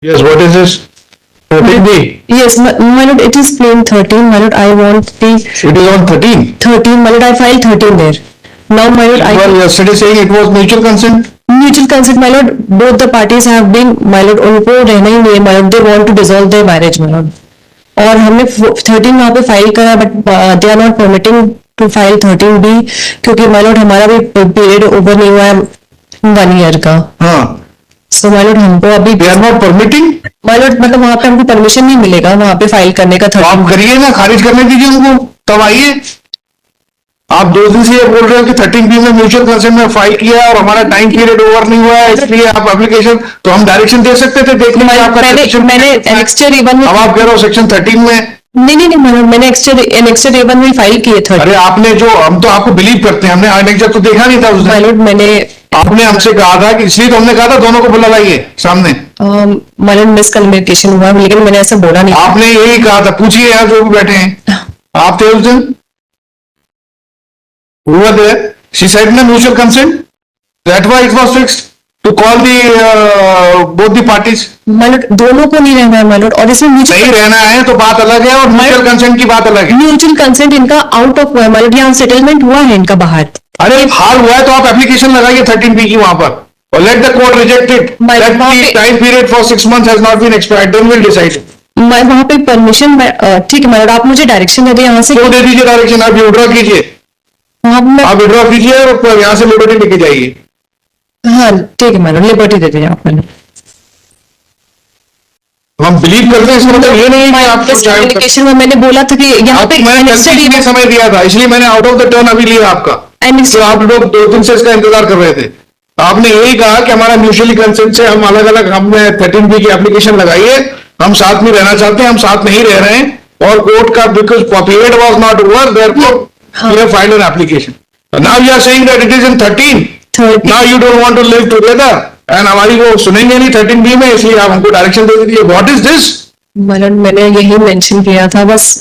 Yes, what is this? 13B. Yes, my lord, it is plain 13, my lord. I want the It is on 13. 13, my lord. I filed 13 there. Now, my lord, You were yesterday saying it was mutual consent. mutual consent, my lord. Both the parties have been, my lord, उनको रहना ही नहीं है, my lord. They want to dissolve their marriage, my lord. और हमने 13 वहाँ पे file करा, but they are not permitting to file 13B, क्योंकि my lord हमारा भी पीरियड ओवर नहीं हुआ है 1 ईयर का. हाँ. सो my lord हमको अभी They are not permitting. my lord मतलब वहाँ पे हमको परमिशन नहीं मिलेगा वहाँ पे फाइल करने का. तो आप करिए ना, खारिज करने दीजिए उनको, तब आइए. आप 2 दिन से ये बोल रहे हो कि 13B में म्यूचुअल कंसेंट में फाइल किया है और हमारा टाइम पीरियड ओवर नहीं हुआ है, इसलिए आप एप्लीकेशन, तो हम डायरेक्शन दे सकते थे, देख लीजिए आपका मैंने एनेक्स्टर A1 में, अब आप कह रहे हो सेक्शन 13 में. नहीं मैंने एनेक्स्टर A1 में फाइल किए थे. अरे आपने जो, हम तो आपको बिलीव करते हैं, हमने एनेक्स्टर तो देखा नहीं था उस my दिन. lord मैंने आपने हमसे कहा था कि, इसलिए तो हमने कहा था दोनों को बुला लाइए सामने. my lord मिसकम्युनिकेशन हुआ, लेकिन मैंने ऐसा बोला नहीं. आपने यही कहा था, पूछिए यार जो भी बैठे हैं, आप थे उस दिन. हुआ there. She said na mutual consent. That why it was fixed to call the both the parties. my lord दोनों को नहीं रहना है my lord, और इसमें नहीं रहना है तो बात अलग है, और म्यूचुअल कंसेंट की बात अलग है. म्यूचुअल कंसेंट इनका आउट ऑफ हुआ है my lord. यहाँ सेटलमेंट हुआ है इनका बाहर. अरे हाल हुआ है तो आप एप्लीकेशन लगाइए 13B की वहां पर, और let the court reject it. That the time period for 6 months has not been expired, then we'll decide. मैं वहाँ पे परमिशन, ठीक है my lord, आप मुझे डायरेक्शन दे दिए यहाँ से. तो दे दीजिए डायरेक्शन, आप विड्रॉ कीजिए, हाँ आप विड्रॉ कीजिए और यहाँ से लिबर्टी लेके जाइए. हाँ ठीक है my lord, लिबर्टी दे दीजिए आप. हम बिलीव करते हैं, इसका मतलब ये नहीं है कि आप कम्युनिकेशन में मैंने बोला था कि यहाँ पे मैंने गलती समय दिया था, इसलिए मैंने आउट ऑफ द टर्न अभी लिया आपका. तो आप लोग 2 दिन से इसका इंतजार कर रहे थे. आपने यही कहा कि हमारा म्यूचुअली कंसेंट से हम अलग अलग, हमने 13B की एप्लीकेशन लगाई है, हम साथ में रहना चाहते हैं, हम साथ नहीं रह रहे हैं, और कोर्ट का because period was not over, therefore we have filed an application. Now you are saying that it is in 13. Now you don't want to live together, and हमारी वो सुनेंगे नहीं 13B में, इसलिए आप हमको डायरेक्शन दे दीजिए. What is this? मैडम मैंने यही मेंशन किया था बस.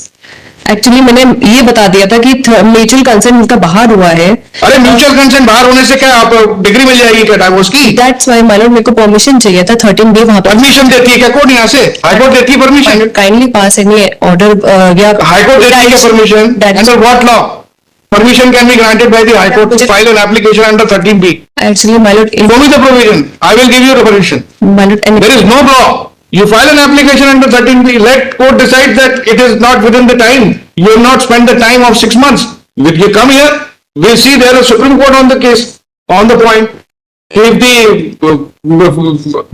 एक्चुअली मैंने ये बता दिया था कि म्यूचुअल कंसेंट उनका बाहर हुआ है. अरे म्यूचुअल कंसेंट बाहर होने से क्या आप डिग्री मिल जाएगी क्या डाइवोर्स की? दैट्स व्हाई माय लॉर्ड मेरे को परमिशन चाहिए था 13B वहां पर. परमिशन देती है क्या कोर्ट? यहाँ से हाई कोर्ट देती है परमिशन? काइंडली पास एनी ऑर्डर या हाई कोर्ट देती है permission? Under what law permission can be granted by the high court to file an application under 13B? Actually my lord, Show me the provision, I will give you the permission. my lord, There is no law. You file an application under 13B, let court decide that it is not within the time. You have not spent the time of 6 months. You come here, we see there is Supreme Court on the case, on the point. If the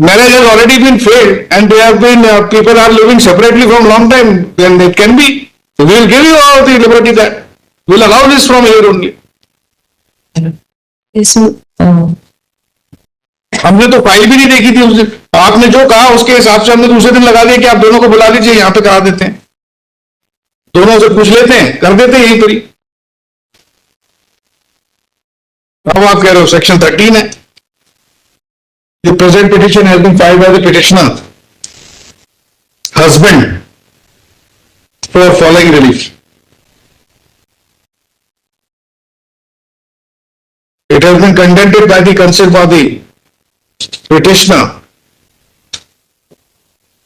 marriage has already been failed and they have been, people are living separately from long time, then it can be. So we will give you all the liberty that we'll allow this from here only. हमने तो file भी नहीं देखी थी उस दिन. आपने जो कहा उसके हिसाब से हमने दूसरे दिन लगा दिया कि आप दोनों को बुला लीजिए, यहाँ पे करा देते हैं, दोनों से पूछ लेते हैं, कर देते हैं यही करी. अब आप कह रहे हो सेक्शन 13 है. The present petition has been filed by the petitioner husband for following relief. It has been contended by the concerned body petitioner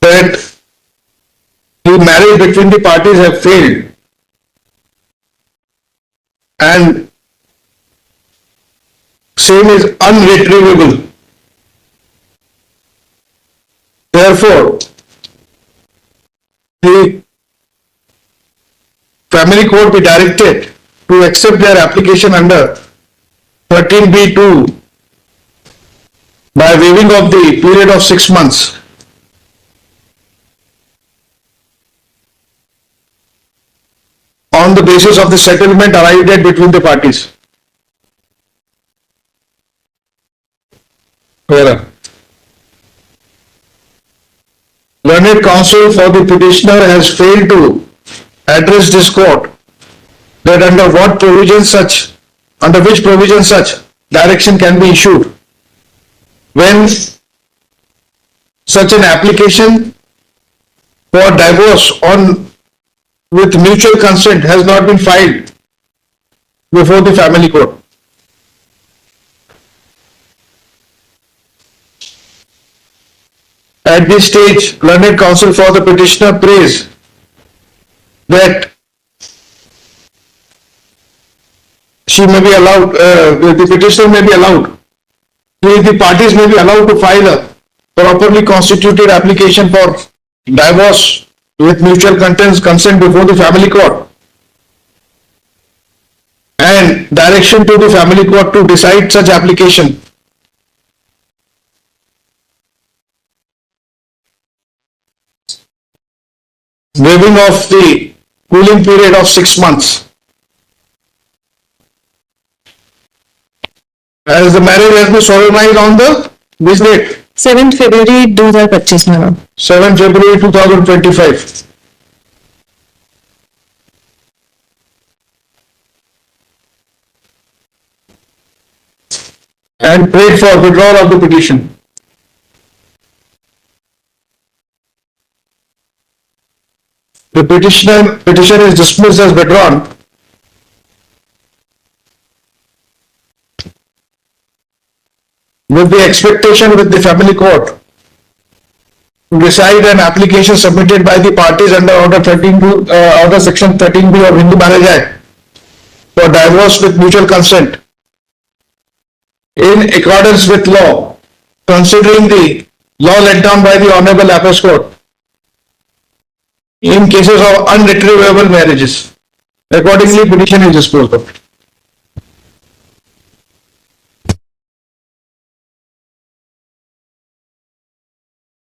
that the marriage between the parties have failed and same is unretrievable. Therefore, the family court be directed to accept their application under 13B2 by waiving of the period of 6 months. On the basis of the settlement arrived at between the parties. Learned counsel for the petitioner has failed to address this court that under which provision such direction can be issued when such an application for divorce with mutual consent has not been filed before the family court. At this stage, learned counsel for the petitioner prays that she may be allowed, the petitioner may be allowed, the parties may be allowed to file a properly constituted application for divorce with mutual consent before the family court, and direction to the family court to decide such application. Waiving of the cooling period of 6 months. As the marriage has been solemnized on the this date, 7 February 2025 madam. 7 February 2025. And prayed for withdrawal of the petition. The petition is dismissed as withdrawn. With the expectation with the family court to decide an application submitted by the parties under Order Section 13B of Hindu Marriage Act for divorce with mutual consent in accordance with law, considering the law laid down by the Honorable Apex Court in cases of unretrievable marriages. Accordingly, petition is disposed of.